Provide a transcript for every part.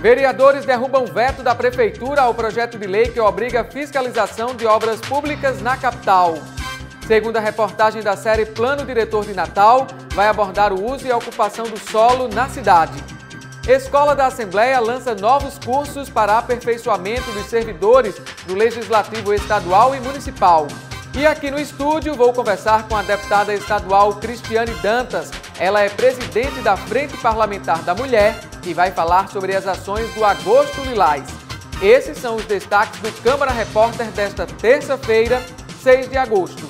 Vereadores derrubam veto da Prefeitura ao projeto de lei que obriga a fiscalização de obras públicas na capital. Segundo a reportagem da série Plano Diretor de Natal, vai abordar o uso e a ocupação do solo na cidade. Escola da Assembleia lança novos cursos para aperfeiçoamento dos servidores do Legislativo Estadual e Municipal. E aqui no estúdio vou conversar com a deputada estadual Cristiane Dantas. Ela é presidente da Frente Parlamentar da Mulher e vai falar sobre as ações do Agosto Lilás. Esses são os destaques do Câmara Repórter desta terça-feira, 6 de agosto.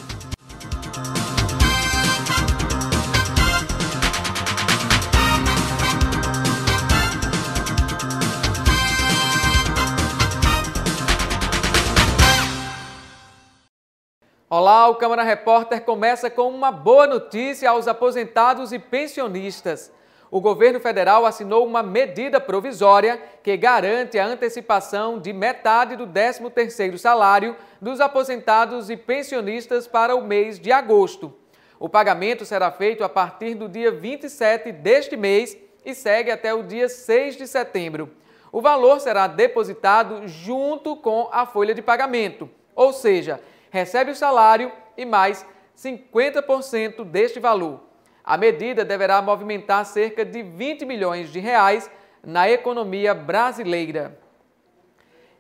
Olá, o Câmara Repórter começa com uma boa notícia aos aposentados e pensionistas. O governo federal assinou uma medida provisória que garante a antecipação de metade do 13º salário dos aposentados e pensionistas para o mês de agosto. O pagamento será feito a partir do dia 27 deste mês e segue até o dia 6 de setembro. O valor será depositado junto com a folha de pagamento, ou seja, recebe o salário e mais 50% deste valor. A medida deverá movimentar cerca de 20 milhões de reais na economia brasileira.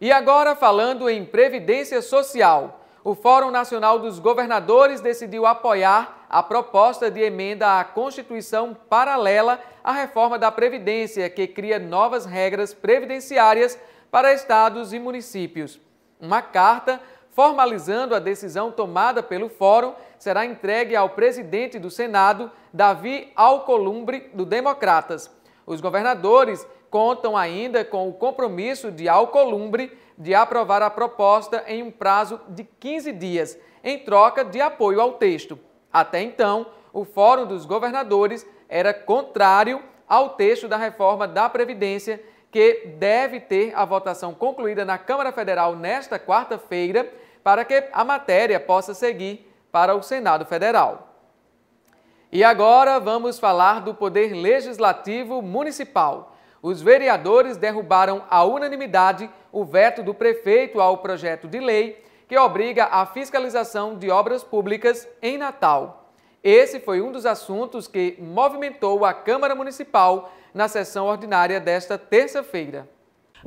E agora, falando em Previdência Social, o Fórum Nacional dos Governadores decidiu apoiar a proposta de emenda à Constituição paralela à reforma da Previdência, que cria novas regras previdenciárias para estados e municípios. Uma carta formalizando a decisão tomada pelo Fórum, será entregue ao presidente do Senado, Davi Alcolumbre, do Democratas. Os governadores contam ainda com o compromisso de Alcolumbre de aprovar a proposta em um prazo de 15 dias, em troca de apoio ao texto. Até então, o Fórum dos Governadores era contrário ao texto da reforma da Previdência, que deve ter a votação concluída na Câmara Federal nesta quarta-feira, para que a matéria possa seguir para o Senado Federal. E agora vamos falar do Poder Legislativo Municipal. Os vereadores derrubaram à unanimidade o veto do prefeito ao projeto de lei que obriga a fiscalização de obras públicas em Natal. Esse foi um dos assuntos que movimentou a Câmara Municipal na sessão ordinária desta terça-feira.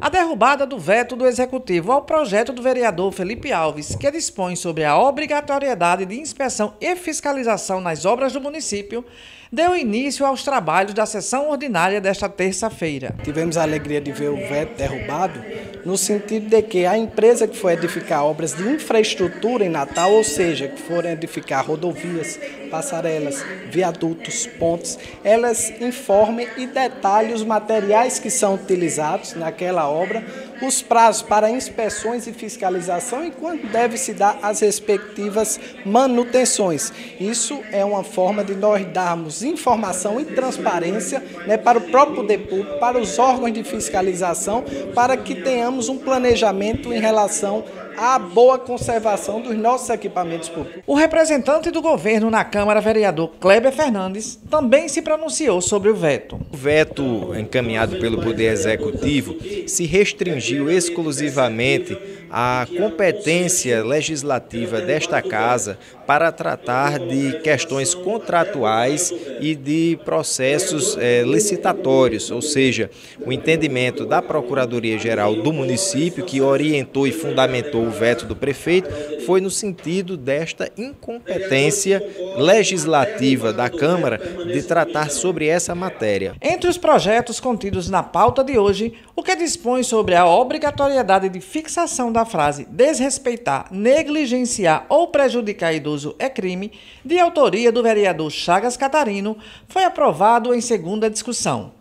A derrubada do veto do Executivo ao projeto do vereador Felipe Alves, que dispõe sobre a obrigatoriedade de inspeção e fiscalização nas obras do município, deu início aos trabalhos da sessão ordinária desta terça-feira. Tivemos a alegria de ver o veto derrubado, no sentido de que a empresa que for edificar obras de infraestrutura em Natal, ou seja, que forem edificar rodovias, passarelas, viadutos, pontes, elas informem e detalhem os materiais que são utilizados naquela obra, os prazos para inspeções e fiscalização e quando deve se dar as respectivas manutenções. Isso é uma forma de nós darmos informação e transparência, para o próprio poder público, para os órgãos de fiscalização, para que tenhamos um planejamento em relação à boa conservação dos nossos equipamentos públicos. O representante do governo na Câmara, vereador Kleber Fernandes, também se pronunciou sobre o veto. O veto encaminhado pelo Poder Executivo se restringiu exclusivamente à competência legislativa desta Casa para tratar de questões contratuais e de processos licitatórios, ou seja, o entendimento da Procuradoria-Geral do município, que orientou e fundamentou o veto do prefeito, foi no sentido desta incompetência legislativa da Câmara de tratar sobre essa matéria. Entre os projetos contidos na pauta de hoje, o que dispõe sobre a obrigatoriedade de fixação da frase desrespeitar, negligenciar ou prejudicar idoso é crime, de autoria do vereador Chagas Catarino, foi aprovado em segunda discussão.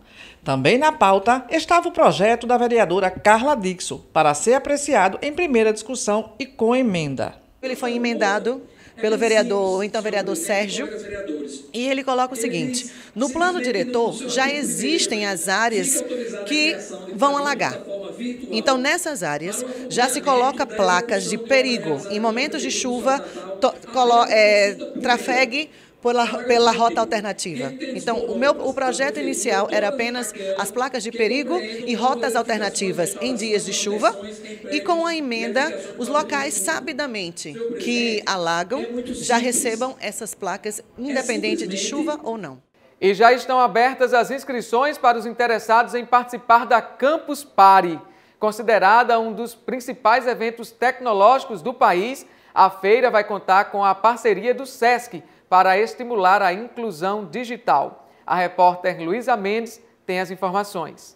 Também na pauta estava o projeto da vereadora Carla Dixon, para ser apreciado em primeira discussão e com emenda. Ele foi emendado pelo vereador, então vereador Sérgio, e ele coloca o seguinte: no plano diretor já existem as áreas que vão alagar. Então, nessas áreas, já se coloca placas de perigo. Em momentos de chuva, trafegue pela rota alternativa. Então, o projeto inicial era apenas as placas de perigo e rotas alternativas em dias de chuva, e com a emenda, os locais sabidamente que alagam já recebam essas placas, independente de chuva ou não. E já estão abertas as inscrições para os interessados em participar da Campus Party. Considerada um dos principais eventos tecnológicos do país, a feira vai contar com a parceria do SESC para estimular a inclusão digital. A repórter Luísa Mendes tem as informações.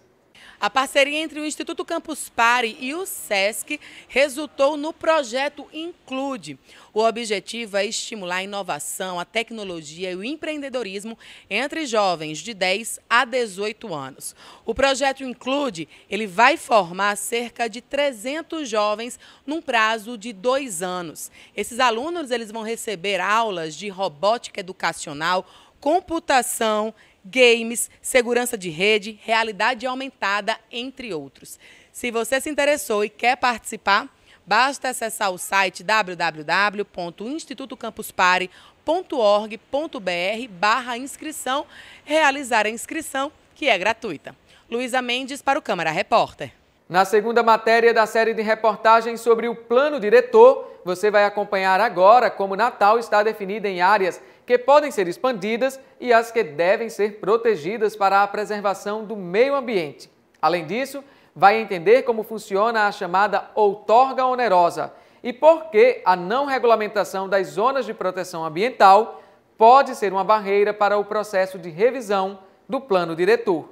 A parceria entre o Instituto Campus Party e o SESC resultou no projeto Include. O objetivo é estimular a inovação, a tecnologia e o empreendedorismo entre jovens de 10 a 18 anos. O projeto Include, ele vai formar cerca de 300 jovens num prazo de 2 anos. Esses alunos eles vão receber aulas de robótica educacional, computação, games, segurança de rede, realidade aumentada, entre outros. Se você se interessou e quer participar, basta acessar o site www.institutocampuspare.org.br/inscrição, realizar a inscrição, que é gratuita. Luísa Mendes para o Câmara Repórter. Na segunda matéria da série de reportagens sobre o plano diretor, você vai acompanhar agora como Natal está definida em áreas que podem ser expandidas e as que devem ser protegidas para a preservação do meio ambiente. Além disso, vai entender como funciona a chamada outorga onerosa e por que a não regulamentação das zonas de proteção ambiental pode ser uma barreira para o processo de revisão do plano diretor.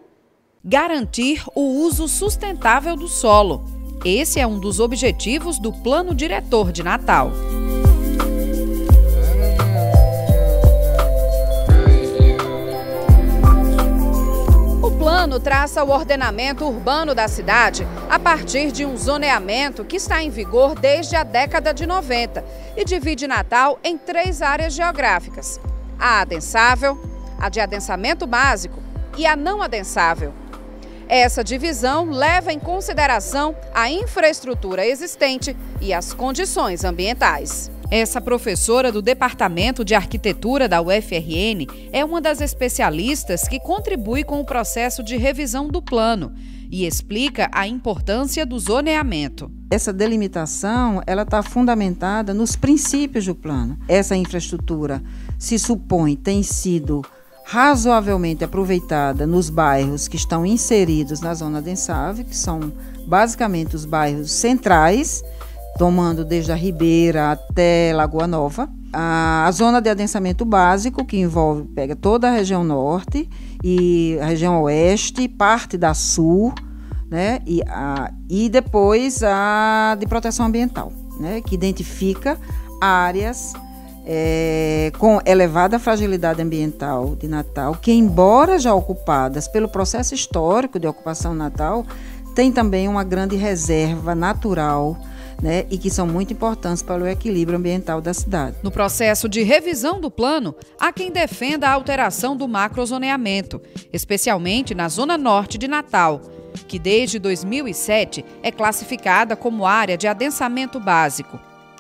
Garantir o uso sustentável do solo. Esse é um dos objetivos do Plano Diretor de Natal. O plano traça o ordenamento urbano da cidade a partir de um zoneamento que está em vigor desde a década de 90 e divide Natal em 3 áreas geográficas: a adensável, a de adensamento básico e a não adensável. Essa divisão leva em consideração a infraestrutura existente e as condições ambientais. Essa professora do Departamento de Arquitetura da UFRN é uma das especialistas que contribui com o processo de revisão do plano e explica a importância do zoneamento. Essa delimitação ela está fundamentada nos princípios do plano. Essa infraestrutura, se supõe, tem sido razoavelmente aproveitada nos bairros que estão inseridos na zona adensável, que são basicamente os bairros centrais, tomando desde a Ribeira até Lagoa Nova. A zona de adensamento básico, que pega toda a região norte e a região oeste, parte da sul, né? E depois a de proteção ambiental, né? Que identifica áreas com elevada fragilidade ambiental de Natal, que, embora já ocupadas pelo processo histórico de ocupação Natal, tem também uma grande reserva natural, né, e que são muito importantes para o equilíbrio ambiental da cidade. No processo de revisão do plano, há quem defenda a alteração do macrozoneamento, especialmente na zona norte de Natal, que desde 2007 é classificada como área de adensamento básico.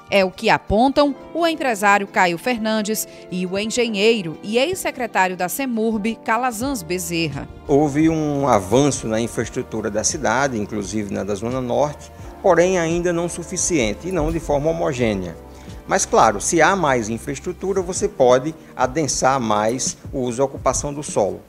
É o que apontam o empresário Caio Fernandes e o engenheiro e ex-secretário da CEMURB, Calazans Bezerra. Houve um avanço na infraestrutura da cidade, inclusive na da Zona Norte, porém ainda não suficiente e não de forma homogênea. Mas claro, se há mais infraestrutura, você pode adensar mais o uso e ocupação do solo,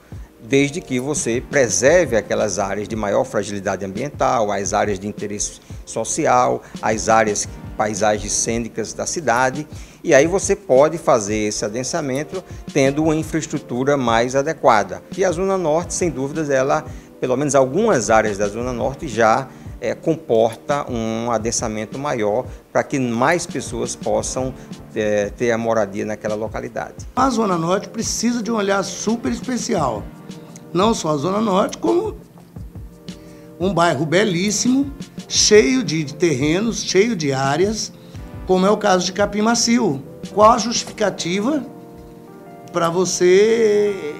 desde que você preserve aquelas áreas de maior fragilidade ambiental, as áreas de interesse social, as áreas paisagens cênicas da cidade, e aí você pode fazer esse adensamento tendo uma infraestrutura mais adequada. E a Zona Norte, sem dúvidas, ela, pelo menos algumas áreas da Zona Norte já comporta um adensamento maior para que mais pessoas possam ter a moradia naquela localidade. A Zona Norte precisa de um olhar super especial. Não só a Zona Norte, como um bairro belíssimo, cheio de terrenos, cheio de áreas, como é o caso de Capim Macio. Qual a justificativa para você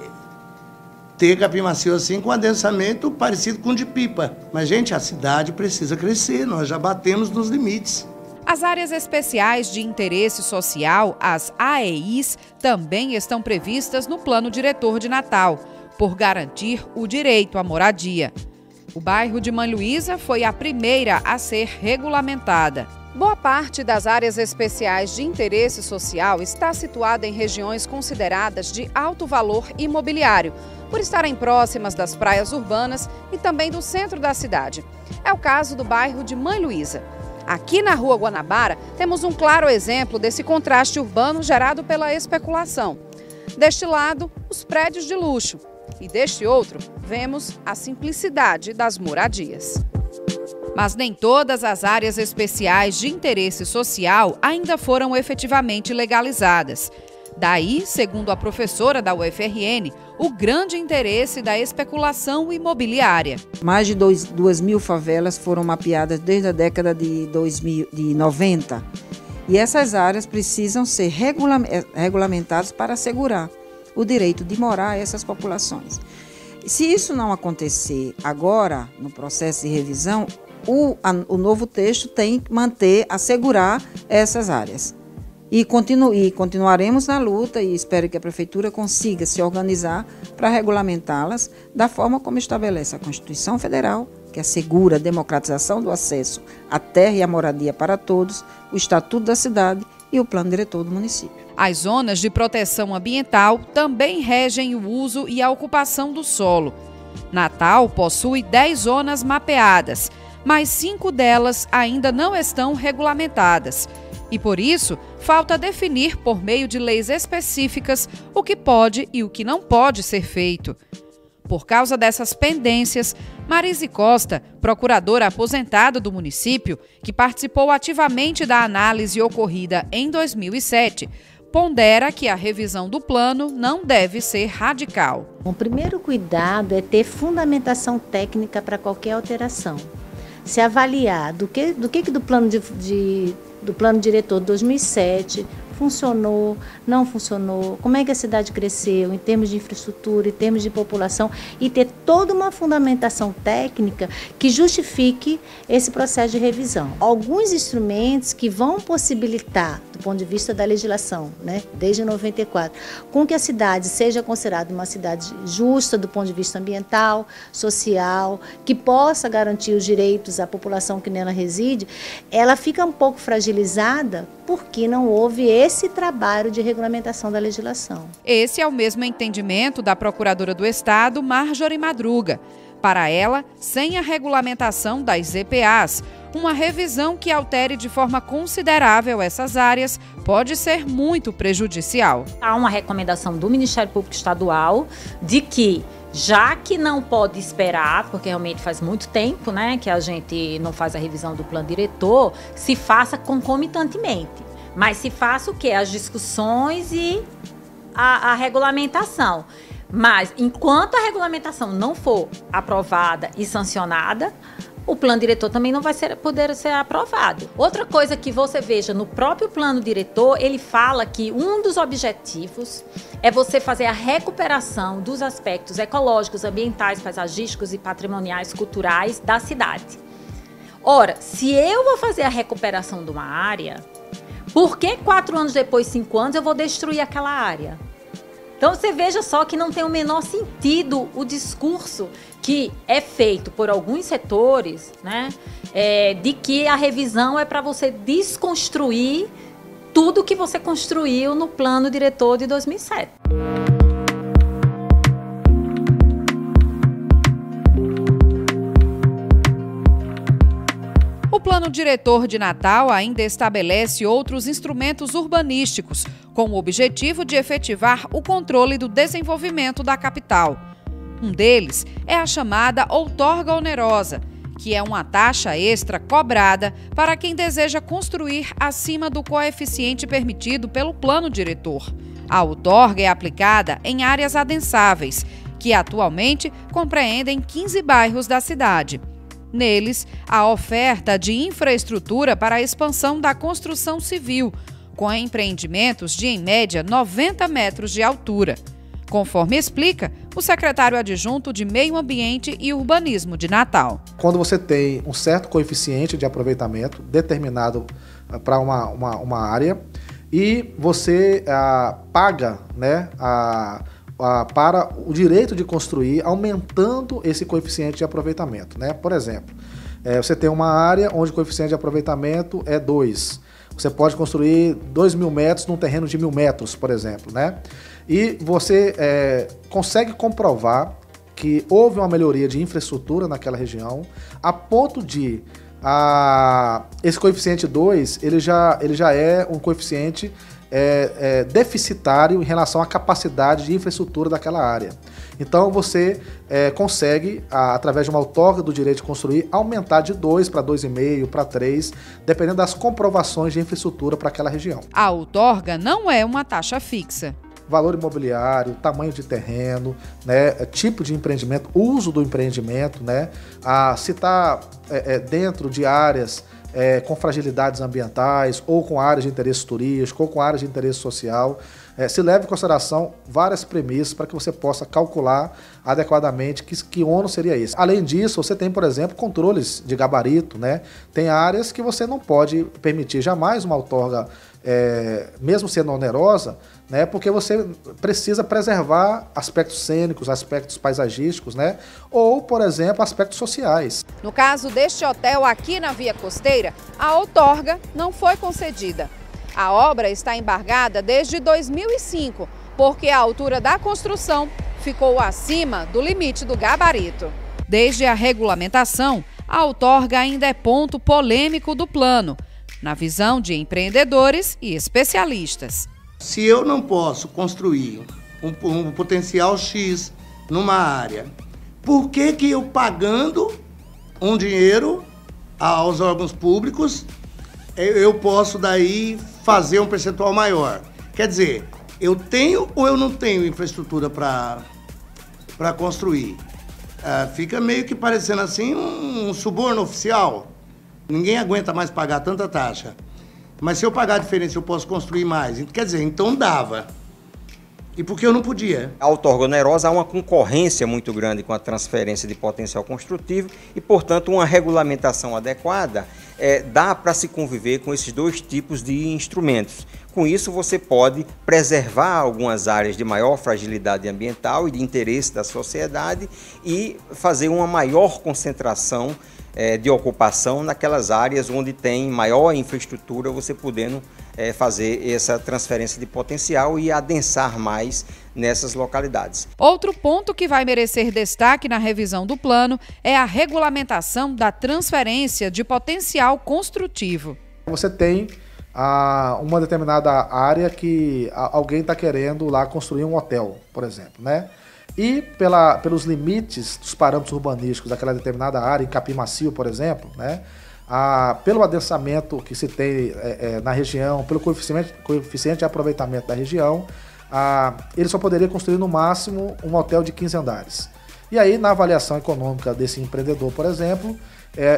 ter Capim Macio assim com adensamento parecido com o de Pipa? Mas, gente, a cidade precisa crescer, nós já batemos nos limites. As áreas especiais de interesse social, as AEIs, também estão previstas no Plano Diretor de Natal, por garantir o direito à moradia. O bairro de Mãe Luísa foi a primeira a ser regulamentada. Boa parte das áreas especiais de interesse social está situada em regiões consideradas de alto valor imobiliário, por estarem próximas das praias urbanas e também do centro da cidade. É o caso do bairro de Mãe Luísa. Aqui na Rua Guanabara, temos um claro exemplo desse contraste urbano gerado pela especulação. Deste lado, os prédios de luxo. E deste outro, vemos a simplicidade das moradias. Mas nem todas as áreas especiais de interesse social ainda foram efetivamente legalizadas. Daí, segundo a professora da UFRN, o grande interesse da especulação imobiliária. Mais de 2.000 favelas foram mapeadas desde a década de 90. E essas áreas precisam ser regulamentadas para assegurar o direito de morar a essas populações. Se isso não acontecer agora, no processo de revisão, o novo texto tem que assegurar essas áreas. E continuaremos na luta e espero que a Prefeitura consiga se organizar para regulamentá-las da forma como estabelece a Constituição Federal, que assegura a democratização do acesso à terra e à moradia para todos, o Estatuto da Cidade e o Plano Diretor do município. As zonas de proteção ambiental também regem o uso e a ocupação do solo. Natal possui 10 zonas mapeadas, mas 5 delas ainda não estão regulamentadas. E por isso, falta definir por meio de leis específicas o que pode e o que não pode ser feito. Por causa dessas pendências, Marise Costa, procuradora aposentada do município, que participou ativamente da análise ocorrida em 2007, pondera que a revisão do plano não deve ser radical. O primeiro cuidado é ter fundamentação técnica para qualquer alteração. Se avaliar do plano diretor de 2007 funcionou, não funcionou, como é que a cidade cresceu em termos de infraestrutura, em termos de população, e ter toda uma fundamentação técnica que justifique esse processo de revisão. Alguns instrumentos que vão possibilitar, do ponto de vista da legislação, desde 94, com que a cidade seja considerada uma cidade justa do ponto de vista ambiental, social, que possa garantir os direitos à população que nela reside, ela fica um pouco fragilizada porque não houve esse trabalho de regulamentação da legislação. Esse é o mesmo entendimento da Procuradora do Estado, Marjorie Madruga. Para ela, sem a regulamentação das EPAs, uma revisão que altere de forma considerável essas áreas pode ser muito prejudicial. Há uma recomendação do Ministério Público Estadual de que, já que não pode esperar, porque realmente faz muito tempo, que a gente não faz a revisão do plano diretor, se faça concomitantemente. Mas se faça o quê? As discussões e a regulamentação. Mas, enquanto a regulamentação não for aprovada e sancionada, o plano diretor também não vai poder ser aprovado. Outra coisa que você veja no próprio plano diretor, ele fala que um dos objetivos é você fazer a recuperação dos aspectos ecológicos, ambientais, paisagísticos e patrimoniais, culturais da cidade. Ora, se eu vou fazer a recuperação de uma área, por que 4 anos depois, 5 anos, eu vou destruir aquela área? Então, você veja só que não tem o menor sentido o discurso que é feito por alguns setores, de que a revisão é para você desconstruir tudo que você construiu no plano diretor de 2007. O Plano Diretor de Natal ainda estabelece outros instrumentos urbanísticos, com o objetivo de efetivar o controle do desenvolvimento da capital. Um deles é a chamada outorga onerosa, que é uma taxa extra cobrada para quem deseja construir acima do coeficiente permitido pelo plano diretor. A outorga é aplicada em áreas adensáveis, que atualmente compreendem 15 bairros da cidade. Neles, a oferta de infraestrutura para a expansão da construção civil, com empreendimentos de, em média, 90 metros de altura. conforme explica o secretário adjunto de Meio Ambiente e Urbanismo de Natal. Quando você tem um certo coeficiente de aproveitamento determinado para uma área e você paga, né, para o direito de construir, aumentando esse coeficiente de aproveitamento, né? Por exemplo, você tem uma área onde o coeficiente de aproveitamento é 2. Você pode construir 2.000 metros num terreno de 1.000 metros, por exemplo, né? E você consegue comprovar que houve uma melhoria de infraestrutura naquela região, a ponto de esse coeficiente 2, ele já é um coeficiente deficitário em relação à capacidade de infraestrutura daquela área. Então você consegue, através de uma outorga do direito de construir, aumentar de 2 para 2,5 para 3, dependendo das comprovações de infraestrutura para aquela região. A outorga não é uma taxa fixa. Valor imobiliário, tamanho de terreno, né, tipo de empreendimento, uso do empreendimento, né, se está dentro de áreas com fragilidades ambientais, ou com áreas de interesse turístico, ou com áreas de interesse social. Se leva em consideração várias premissas para que você possa calcular adequadamente que ônus seria esse. Além disso, você tem, por exemplo, controles de gabarito, né? Tem áreas que você não pode permitir jamais uma outorga, mesmo sendo onerosa, né? Porque você precisa preservar aspectos cênicos, aspectos paisagísticos, né? Ou, por exemplo, aspectos sociais. No caso deste hotel aqui na Via Costeira, a outorga não foi concedida. A obra está embargada desde 2005, porque a altura da construção ficou acima do limite do gabarito. Desde a regulamentação, a outorga ainda é ponto polêmico do plano, na visão de empreendedores e especialistas. Se eu não posso construir um potencial X numa área, por que eu pagando um dinheiro aos órgãos públicos, eu posso daí fazer um percentual maior? Quer dizer, eu tenho ou eu não tenho infraestrutura para construir? Fica meio que parecendo assim um suborno oficial. Ninguém aguenta mais pagar tanta taxa. Mas se eu pagar a diferença, eu posso construir mais. Quer dizer, então dava. E por que eu não podia? A outorga onerosa há uma concorrência muito grande com a transferência de potencial construtivo e, portanto, uma regulamentação adequada dá para se conviver com esses dois tipos de instrumentos. Com isso, você pode preservar algumas áreas de maior fragilidade ambiental e de interesse da sociedade e fazer uma maior concentração de ocupação naquelas áreas onde tem maior infraestrutura, você podendo fazer essa transferência de potencial e adensar mais nessas localidades. Outro ponto que vai merecer destaque na revisão do plano é a regulamentação da transferência de potencial construtivo. Você tem uma determinada área que alguém está querendo lá construir um hotel, por exemplo, né? E pelos limites dos parâmetros urbanísticos daquela determinada área, em Capim Macio, por exemplo, né? Pelo adensamento que se tem na região, pelo coeficiente de aproveitamento da região, ele só poderia construir no máximo um hotel de 15 andares. E aí, na avaliação econômica desse empreendedor, por exemplo,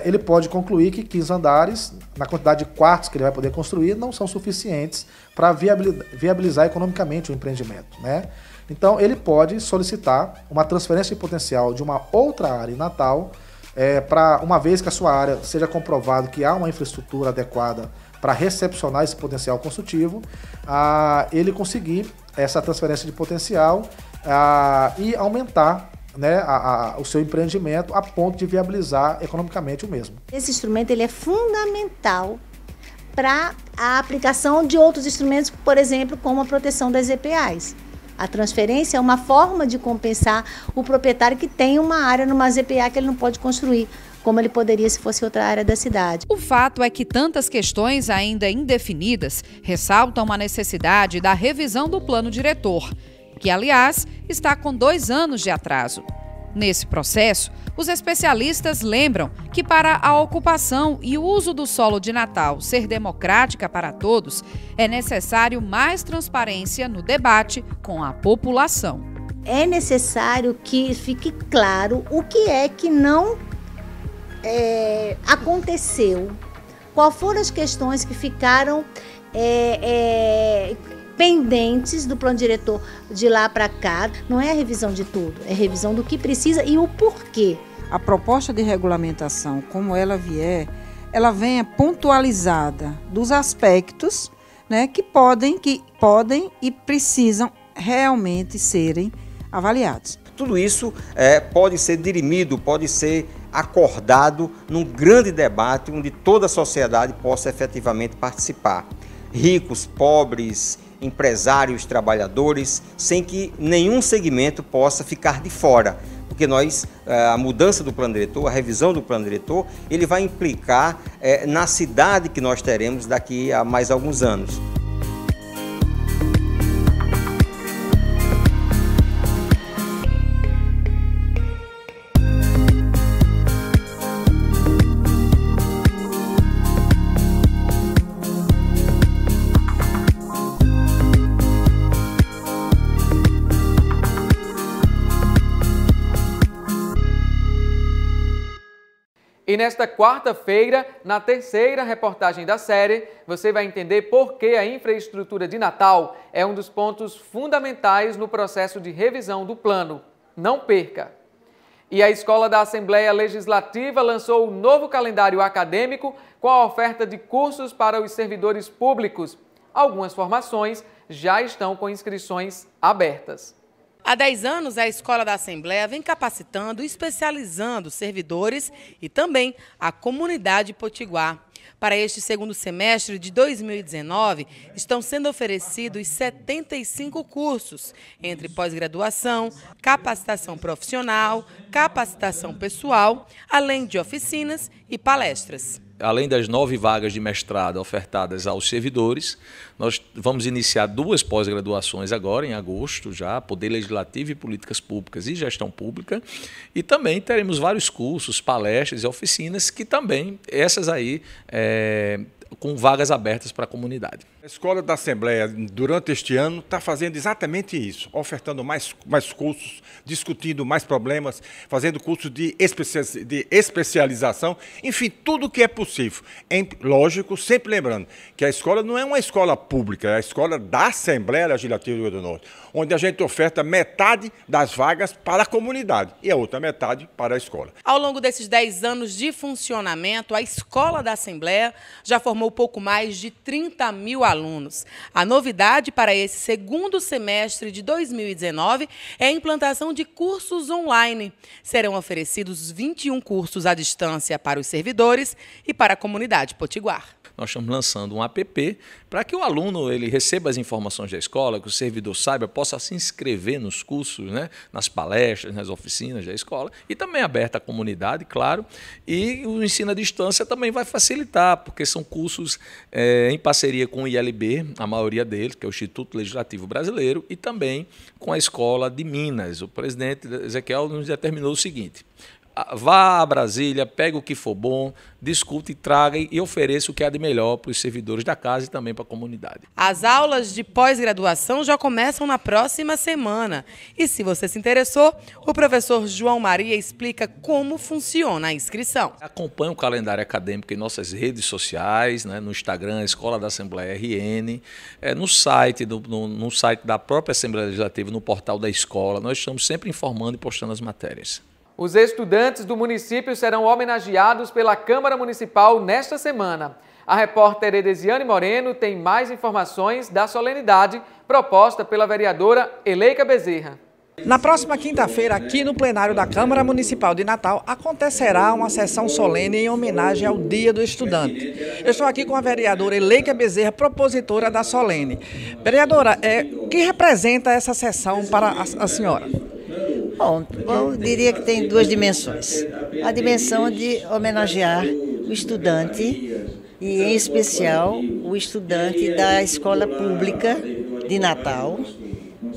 ele pode concluir que 15 andares, na quantidade de quartos que ele vai poder construir, não são suficientes para viabilizar economicamente o empreendimento, né? Então, ele pode solicitar uma transferência de potencial de uma outra área em Natal, uma vez que a sua área seja comprovado que há uma infraestrutura adequada para recepcionar esse potencial construtivo, ele conseguir essa transferência de potencial e aumentar, né, o seu empreendimento a ponto de viabilizar economicamente o mesmo. Esse instrumento ele é fundamental para a aplicação de outros instrumentos, por exemplo, como a proteção das ZPAs. A transferência é uma forma de compensar o proprietário que tem uma área numa ZPA que ele não pode construir, como ele poderia se fosse outra área da cidade. O fato é que tantas questões ainda indefinidas ressaltam a necessidade da revisão do plano diretor, que, aliás, está com 2 anos de atraso. Nesse processo, os especialistas lembram que para a ocupação e o uso do solo de Natal ser democrática para todos, é necessário mais transparência no debate com a população. É necessário que fique claro o que é que não aconteceu, quais foram as questões que ficaram pendentes do plano diretor de lá para cá. Não é a revisão de tudo, é a revisão do que precisa e o porquê. A proposta de regulamentação, como ela vier, ela venha pontualizada dos aspectos, né, que podem e precisam realmente serem avaliados. Tudo isso pode ser dirimido, pode ser acordado num grande debate onde toda a sociedade possa efetivamente participar. Ricos, pobres, empresários, trabalhadores, sem que nenhum segmento possa ficar de fora. Porque a mudança do plano diretor, a revisão do plano diretor, ele vai implicar na cidade que nós teremos daqui a mais alguns anos. E nesta quarta-feira, na terceira reportagem da série, você vai entender por que a infraestrutura de Natal é um dos pontos fundamentais no processo de revisão do plano. Não perca! E a Escola da Assembleia Legislativa lançou um novo calendário acadêmico com a oferta de cursos para os servidores públicos. Algumas formações já estão com inscrições abertas. Há 10 anos, a Escola da Assembleia vem capacitando e especializando servidores e também a comunidade potiguar. Para este segundo semestre de 2019, estão sendo oferecidos 75 cursos, entre pós-graduação, capacitação profissional, capacitação pessoal, além de oficinas e palestras. Além das 9 vagas de mestrado ofertadas aos servidores, nós vamos iniciar 2 pós-graduações agora, em agosto, já, Poder Legislativo e Políticas Públicas e Gestão Pública. E também teremos vários cursos, palestras e oficinas, que também, essas aí, com vagas abertas para a comunidade. A Escola da Assembleia, durante este ano, está fazendo exatamente isso, ofertando mais cursos, discutindo mais problemas, fazendo cursos de especialização, enfim, tudo o que é possível. Lógico, sempre lembrando que a escola não é uma escola pública, é a escola da Assembleia Legislativa do Rio Grande do Norte, onde a gente oferta metade das vagas para a comunidade e a outra metade para a escola. Ao longo desses 10 anos de funcionamento, a Escola da Assembleia já formou pouco mais de 30 mil alunos. A novidade para esse segundo semestre de 2019 é a implantação de cursos online. Serão oferecidos 21 cursos à distância para os servidores e para a comunidade potiguar. Nós estamos lançando um app para que o aluno ele receba as informações da escola, que o servidor saiba, possa se inscrever nos cursos, né, nas palestras, nas oficinas da escola, e também aberta à comunidade, claro. E o ensino à distância também vai facilitar, porque são cursos em parceria com o ILB, a maioria deles, que é o Instituto Legislativo Brasileiro, e também com a Escola de Minas. O presidente Ezequiel nos determinou o seguinte: vá a Brasília, pega o que for bom, discute, traga e ofereça o que há de melhor para os servidores da casa e também para a comunidade. As aulas de pós-graduação já começam na próxima semana. E se você se interessou, o professor João Maria explica como funciona a inscrição. Acompanhe o calendário acadêmico em nossas redes sociais, né, no Instagram, Escola da Assembleia RN, no site da própria Assembleia Legislativa, no portal da escola. Nós estamos sempre informando e postando as matérias. Os estudantes do município serão homenageados pela Câmara Municipal nesta semana. A repórter Edesiane Moreno tem mais informações da solenidade proposta pela vereadora Eleika Bezerra. Na próxima quinta-feira, aqui no plenário da Câmara Municipal de Natal, acontecerá uma sessão solene em homenagem ao Dia do Estudante. Eu estou aqui com a vereadora Eleika Bezerra, propositora da solene. Vereadora, o que representa essa sessão para a senhora? Bom, eu diria que tem 2 dimensões. A dimensão de homenagear o estudante, e em especial o estudante da escola pública de Natal,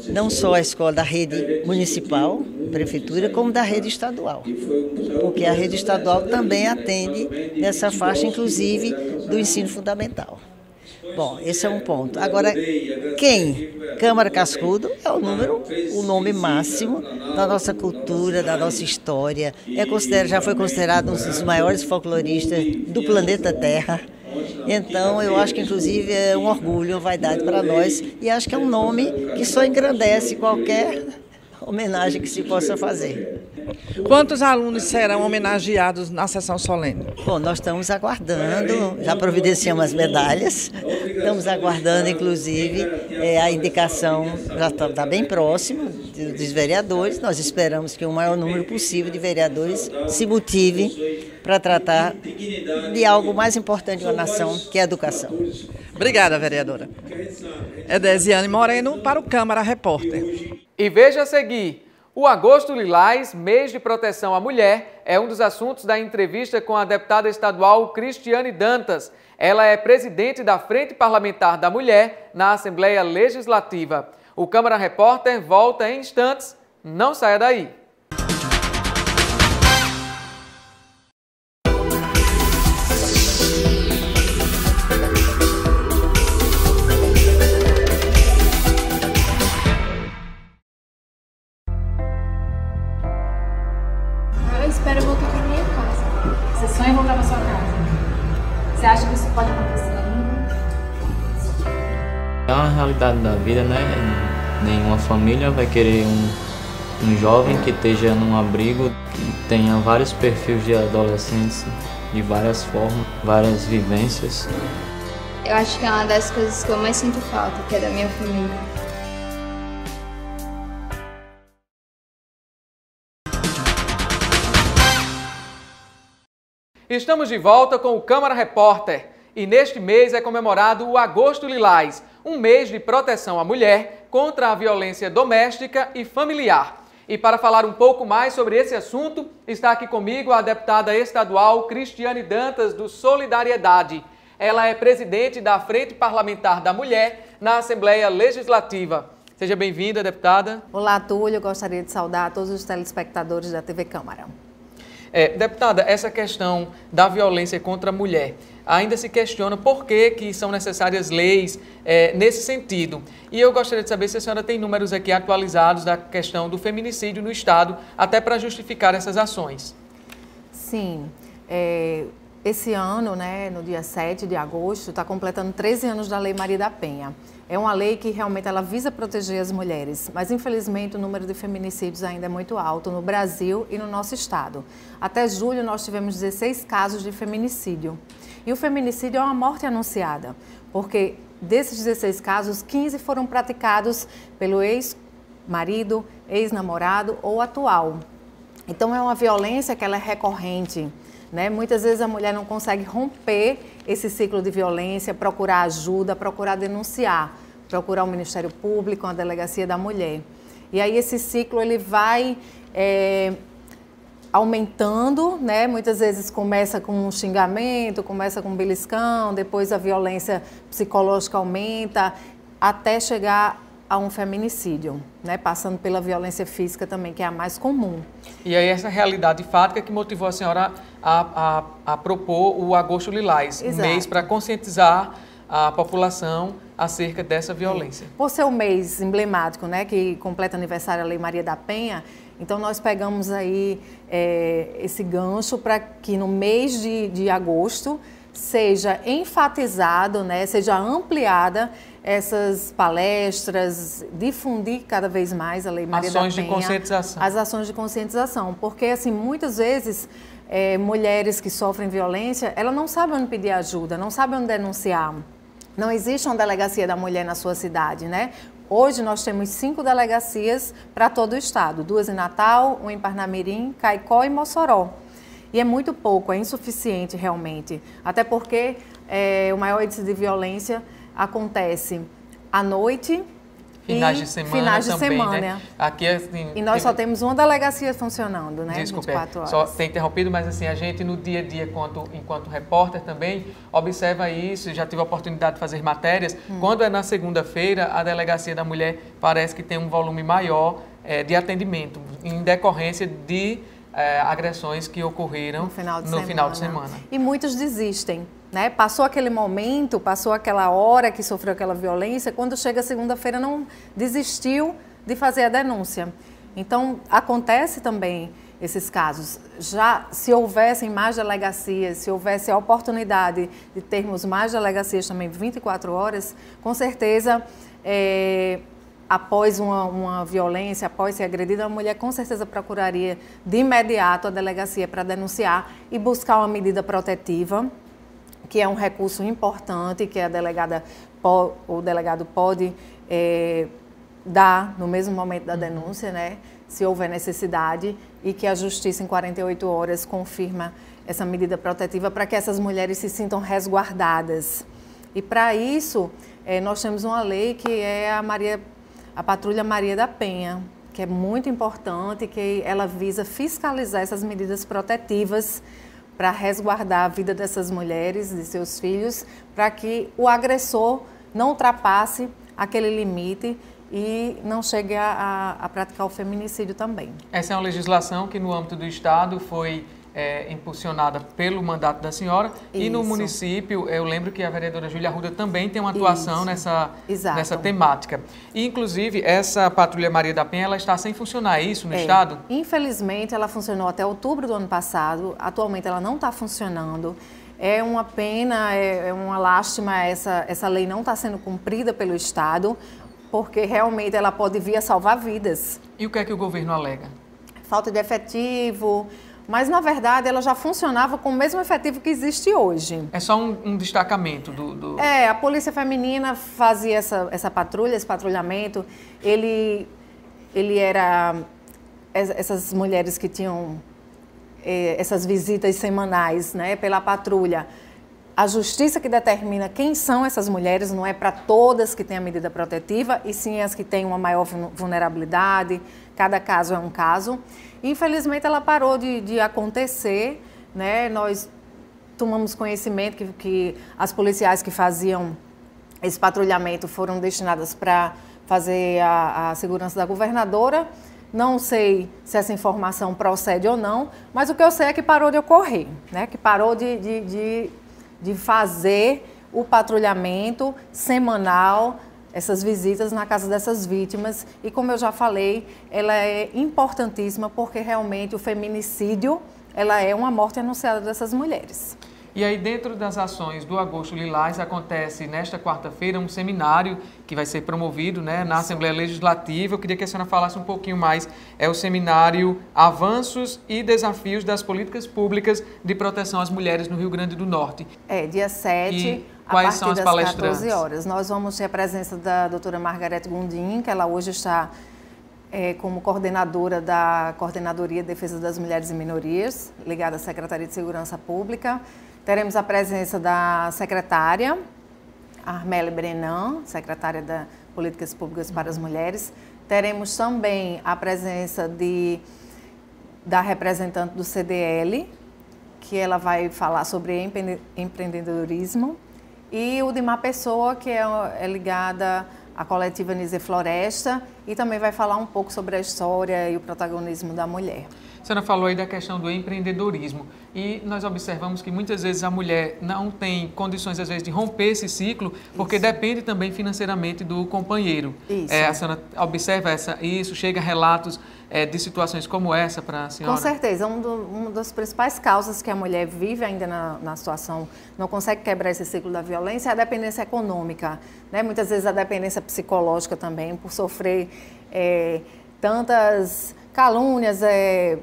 não só a escola da rede municipal, prefeitura, como da rede estadual. Porque a rede estadual também atende nessa faixa, inclusive, do ensino fundamental. Bom, esse é um ponto. Agora, Câmara Cascudo é o nome máximo da nossa cultura, da nossa história. Já foi considerado um dos maiores folcloristas do planeta Terra. Então, eu acho que, inclusive, é um orgulho, uma vaidade para nós, e acho que é um nome que só engrandece qualquer homenagem que se possa fazer. Quantos alunos serão homenageados na sessão solene? Bom, nós estamos aguardando, já providenciamos as medalhas, estamos aguardando, inclusive, a indicação, já está bem próximo dos vereadores. Nós esperamos que o maior número possível de vereadores se motive para tratar de algo mais importante de uma nação, que é a educação. Obrigada, vereadora. Edesiane Moreno para o Câmara Repórter. E veja a seguir, o Agosto Lilás, mês de proteção à mulher, é um dos assuntos da entrevista com a deputada estadual Cristiane Dantas. Ela é presidente da Frente Parlamentar da Mulher na Assembleia Legislativa. O Câmara Repórter volta em instantes. Não saia daí. Espero voltar para minha casa. Você sonha em voltar para sua casa? Você acha que isso pode acontecer ainda? É uma realidade da vida, né? Nenhuma família vai querer um jovem que esteja num abrigo, que tenha vários perfis de adolescentes, de várias formas, várias vivências. Eu acho que é uma das coisas que eu mais sinto falta, que é da minha família. Estamos de volta com o Câmara Repórter e neste mês é comemorado o Agosto Lilás, um mês de proteção à mulher contra a violência doméstica e familiar. E para falar um pouco mais sobre esse assunto, está aqui comigo a deputada estadual Cristiane Dantas, do Solidariedade. Ela é presidente da Frente Parlamentar da Mulher na Assembleia Legislativa. Seja bem-vinda, deputada. Olá, Túlio. Eu gostaria de saudar todos os telespectadores da TV Câmara. Deputada, essa questão da violência contra a mulher, ainda se questiona por que são necessárias leis nesse sentido. E eu gostaria de saber se a senhora tem números aqui atualizados da questão do feminicídio no Estado, até para justificar essas ações. Sim. Esse ano, né, no dia 7 de agosto, está completando 13 anos da Lei Maria da Penha. É uma lei que realmente ela visa proteger as mulheres, mas infelizmente o número de feminicídios ainda é muito alto no Brasil e no nosso estado. Até julho nós tivemos 16 casos de feminicídio. E o feminicídio é uma morte anunciada, porque desses 16 casos, 15 foram praticados pelo ex-marido, ex-namorado ou atual. Então é uma violência que ela é recorrente. Né? Muitas vezes a mulher não consegue romper esse ciclo de violência, procurar ajuda, procurar denunciar, procurar o Ministério Público, a Delegacia da Mulher. E aí esse ciclo ele vai aumentando, né? Muitas vezes começa com um xingamento, começa com um beliscão, depois a violência psicológica aumenta, até chegar a um feminicídio, né? Passando pela violência física também, que é a mais comum. E aí essa realidade fática que motivou a senhora a propor o Agosto Lilás, um mês para conscientizar a população acerca dessa violência. Por ser um mês emblemático, né, que completa aniversário da Lei Maria da Penha, então nós pegamos aí esse gancho para que no mês de agosto seja enfatizado, né, seja ampliada essas palestras, difundir cada vez mais a Lei Maria da Penha. Ações de conscientização. As ações de conscientização, porque assim, muitas vezes mulheres que sofrem violência, elas não sabem onde pedir ajuda, não sabem onde denunciar. Não existe uma delegacia da mulher na sua cidade, né? Hoje nós temos 5 delegacias para todo o estado, 2 em Natal, 1 em Parnamirim, Caicó e Mossoró. E é muito pouco, é insuficiente realmente, até porque o maior índice de violência acontece à noite finais de semana finais de também, semana. Né? Aqui, assim, e nós só temos uma delegacia funcionando, né? Desculpe, 24 horas. só ter interrompido, mas assim, a gente no dia a dia, enquanto repórter também, observa isso, já tive a oportunidade de fazer matérias. Quando é na segunda-feira, a Delegacia da Mulher parece que tem um volume maior de atendimento, em decorrência de agressões que ocorreram no final de semana. E muitos desistem. Né? Passou aquele momento, passou aquela hora que sofreu aquela violência, quando chega segunda-feira não desistiu de fazer a denúncia. Então, acontece também esses casos. Já se houvessem mais delegacias, se houvesse a oportunidade de termos mais delegacias também 24 horas, com certeza, após uma violência, após ser agredida, a mulher com certeza procuraria de imediato a delegacia para denunciar e buscar uma medida protetiva, que é um recurso importante que a delegada o delegado pode dar no mesmo momento da denúncia, né, se houver necessidade, e que a Justiça em 48 horas confirma essa medida protetiva para que essas mulheres se sintam resguardadas. E para isso, nós temos uma lei que é a Patrulha Maria da Penha, que é muito importante, que ela visa fiscalizar essas medidas protetivas para resguardar a vida dessas mulheres, de seus filhos, para que o agressor não ultrapasse aquele limite e não chegue a praticar o feminicídio também. Essa é uma legislação que no âmbito do Estado foi impulsionada pelo mandato da senhora. Isso. E no município, eu lembro que a vereadora Júlia Arruda também tem uma atuação nessa temática. E, inclusive, essa Patrulha Maria da Penha, ela está sem funcionar, é isso, no Estado? Infelizmente, ela funcionou até outubro do ano passado. Atualmente, ela não está funcionando. É uma pena, é uma lástima essa lei não está sendo cumprida pelo Estado, porque realmente ela pode vir a salvar vidas. E o que é que o governo alega? Falta de efetivo, mas na verdade ela já funcionava com o mesmo efetivo que existe hoje. É só um destacamento do... a Polícia Feminina fazia essa patrulha, esse patrulhamento. Ele era... Essas mulheres que tinham essas visitas semanais, né, pela patrulha. A Justiça que determina quem são essas mulheres, não é para todas que têm a medida protetiva, e sim as que têm uma maior vulnerabilidade. Cada caso é um caso. Infelizmente, ela parou de acontecer, né? Nós tomamos conhecimento que as policiais que faziam esse patrulhamento foram destinadas para fazer a segurança da governadora. Não sei se essa informação procede ou não, mas o que eu sei é que parou de ocorrer, né? Que parou de fazer o patrulhamento semanal, essas visitas na casa dessas vítimas. E como eu já falei, ela é importantíssima porque realmente o feminicídio, ela é uma morte anunciada dessas mulheres. E aí, dentro das ações do Agosto Lilás, acontece nesta quarta-feira um seminário que vai ser promovido, né, na Assembleia Legislativa. Eu queria que a senhora falasse um pouquinho mais. É o seminário Avanços e Desafios das Políticas Públicas de Proteção às Mulheres no Rio Grande do Norte. Dia 7, a partir das 14 horas. Nós vamos ter a presença da doutora Margarete Gondim, que ela hoje está como coordenadora da Coordenadoria de Defesa das Mulheres e Minorias, ligada à Secretaria de Segurança Pública. Teremos a presença da secretária, Armelle Brenan, secretária da Políticas Públicas para as Mulheres. Teremos também a presença da representante do CDL, que ela vai falar sobre empreendedorismo. E o Dimar Pessoa, que é ligada à coletiva Nise Floresta, e também vai falar um pouco sobre a história e o protagonismo da mulher. A senhora falou aí da questão do empreendedorismo e nós observamos que muitas vezes a mulher não tem condições, às vezes, de romper esse ciclo, porque depende também financeiramente do companheiro. A senhora observa isso, chega a relatos de situações como essa para a senhora? Com certeza. Uma das principais causas que a mulher vive ainda na situação, não consegue quebrar esse ciclo da violência, é a dependência econômica, né? Muitas vezes a dependência psicológica também, por sofrer tantas calúnias,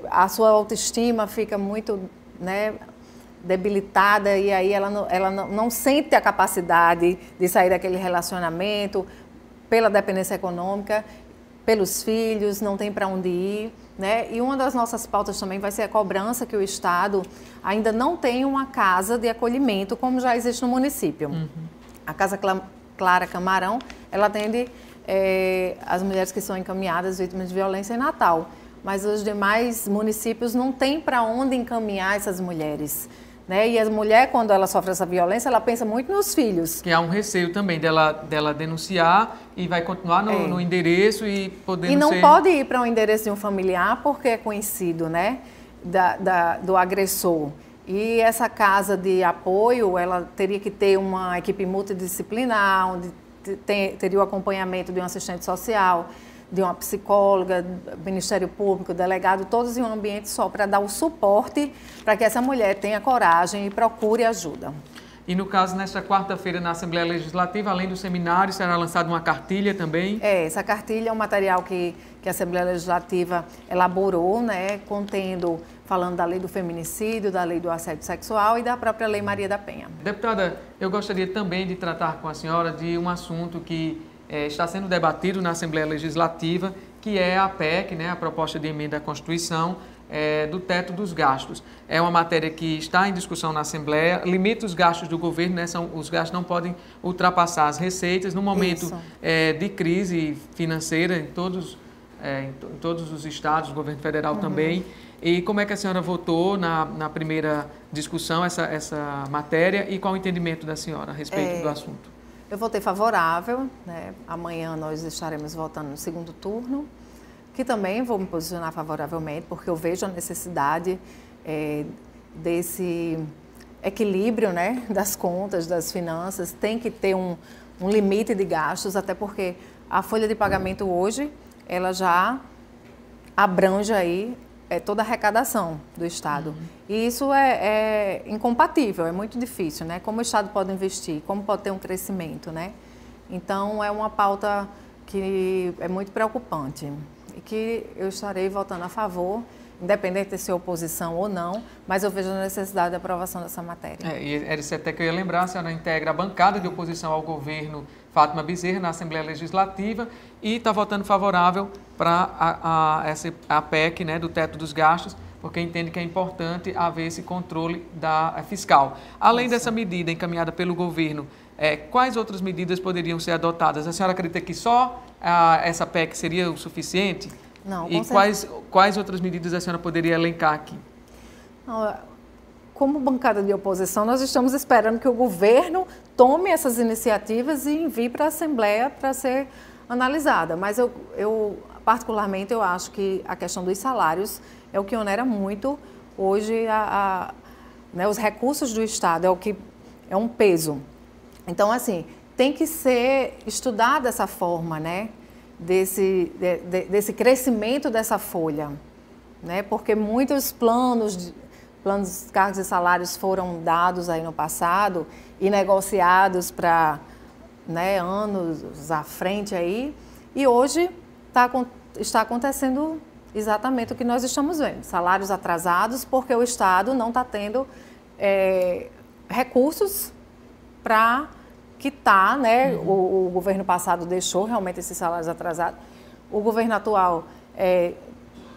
a sua autoestima fica muito, né, debilitada, e aí ela não sente a capacidade de sair daquele relacionamento pela dependência econômica, pelos filhos, não tem para onde ir, né? E uma das nossas pautas também vai ser a cobrança que o Estado ainda não tem uma casa de acolhimento como já existe no município. A Casa Clara Camarão, ela atende as mulheres que são encaminhadas vítimas de violência em Natal. Mas os demais municípios não têm para onde encaminhar essas mulheres, né? E a mulher, quando ela sofre essa violência, ela pensa muito nos filhos. Que há um receio também dela denunciar e vai continuar no endereço e podendo E não pode ir para um endereço de um familiar porque é conhecido, né, do agressor. E essa casa de apoio, ela teria que ter uma equipe multidisciplinar, onde teria o acompanhamento de um assistente social, de uma psicóloga, Ministério Público, delegado, todos em um ambiente só para dar o suporte para que essa mulher tenha coragem e procure ajuda. E no caso, nesta quarta-feira na Assembleia Legislativa, além do seminário, será lançada uma cartilha também? Essa cartilha é um material que a Assembleia Legislativa elaborou, né, falando da lei do feminicídio, da lei do assédio sexual e da própria Lei Maria da Penha. Deputada, eu gostaria também de tratar com a senhora de um assunto que está sendo debatido na Assembleia Legislativa, que é a PEC, né, a proposta de emenda à Constituição, do teto dos gastos. É uma matéria que está em discussão na Assembleia, limita os gastos do governo, né, os gastos não podem ultrapassar as receitas. No momento de crise financeira em todos os estados, o governo federal também. E como é que a senhora votou na primeira discussão essa matéria e qual o entendimento da senhora a respeito do assunto? Eu votei favorável, né? Amanhã nós estaremos votando no segundo turno, que também vou me posicionar favoravelmente, porque eu vejo a necessidade desse equilíbrio, né, das contas, das finanças. Tem que ter um limite de gastos, até porque a folha de pagamento hoje, ela já abrange aí toda a arrecadação do Estado. E isso é incompatível, é muito difícil, né? Como o Estado pode investir, como pode ter um crescimento, né? Então, é uma pauta que é muito preocupante e que eu estarei votando a favor, independente de ser oposição ou não, mas eu vejo a necessidade da aprovação dessa matéria. E era isso até que eu ia lembrar, a senhora integra a bancada de oposição ao governo Fátima Bezerra na Assembleia Legislativa e está votando favorável para a PEC, né, do teto dos gastos, porque entende que é importante haver esse controle fiscal. Além dessa medida encaminhada pelo governo, quais outras medidas poderiam ser adotadas? A senhora acredita que só essa PEC seria o suficiente? Não, e quais outras medidas a senhora poderia elencar aqui? Não, como bancada de oposição, nós estamos esperando que o governo tome essas iniciativas e envie para a Assembleia para ser analisada. Mas particularmente, eu acho que a questão dos salários é o que onera muito hoje né, os recursos do Estado, é um peso. Então, assim, tem que ser estudado dessa forma, né? Desse crescimento dessa folha, né? Porque muitos planos, cargos e salários foram dados aí no passado e negociados para, né, anos à frente aí, e hoje está acontecendo exatamente o que nós estamos vendo, salários atrasados porque o Estado não está tendo recursos para quitar, né? O governo passado deixou realmente esses salários atrasados. O governo atual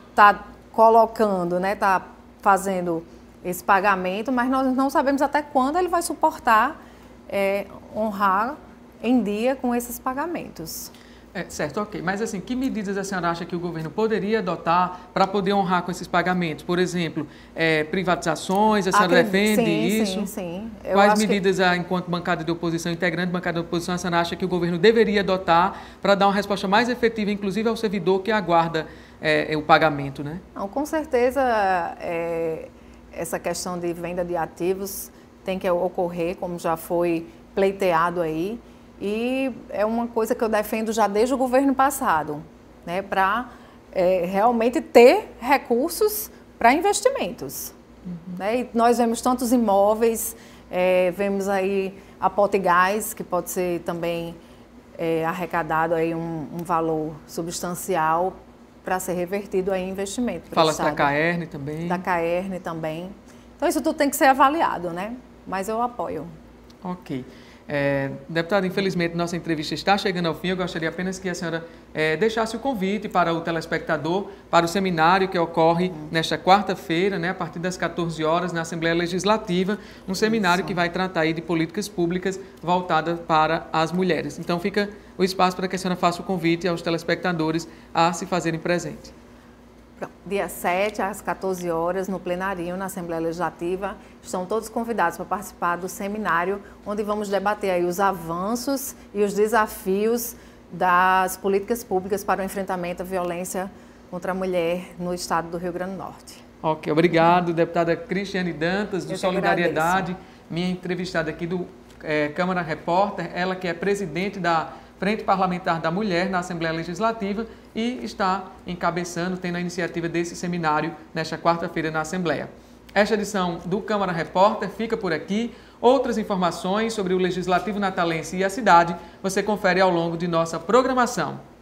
está colocando, né? Está fazendo esse pagamento, mas nós não sabemos até quando ele vai suportar honrar em dia com esses pagamentos. Certo, ok. Mas assim, que medidas a senhora acha que o governo poderia adotar para poder honrar com esses pagamentos? Por exemplo, privatizações, a senhora defende isso? Sim. Quais medidas, enquanto bancada de oposição, integrante da bancada de oposição, a senhora acha que o governo deveria adotar para dar uma resposta mais efetiva, inclusive ao servidor que aguarda o pagamento, né? Não, com certeza, essa questão de venda de ativos tem que ocorrer, como já foi pleiteado aí. E é uma coisa que eu defendo já desde o governo passado, né, para realmente ter recursos para investimentos. Né? E nós vemos tantos imóveis, vemos aí a Potigás, que pode ser também arrecadado aí um valor substancial para ser revertido aí em investimento. Fala-se da Caerne também. Da Caerne também. Então isso tudo tem que ser avaliado, né? Mas eu apoio. Ok. Deputada, infelizmente nossa entrevista está chegando ao fim. Eu gostaria apenas que a senhora deixasse o convite para o telespectador para o seminário que ocorre nesta quarta-feira, né, a partir das 14 horas na Assembleia Legislativa, um seminário que vai tratar aí de políticas públicas voltadas para as mulheres. Então fica o espaço para que a senhora faça o convite aos telespectadores a se fazerem presente. Dia 7, às 14 horas, no plenário, na Assembleia Legislativa, estão todos convidados para participar do seminário, onde vamos debater aí os avanços e os desafios das políticas públicas para o enfrentamento à violência contra a mulher no estado do Rio Grande do Norte. Ok, obrigado, deputada Cristiane Dantas, do Solidariedade, minha entrevistada aqui do Câmara Repórter, ela que é presidente da Frente Parlamentar da Mulher na Assembleia Legislativa e está encabeçando, tendo a iniciativa desse seminário nesta quarta-feira na Assembleia. Esta edição do Câmara Repórter fica por aqui. Outras informações sobre o Legislativo Natalense e a cidade você confere ao longo de nossa programação.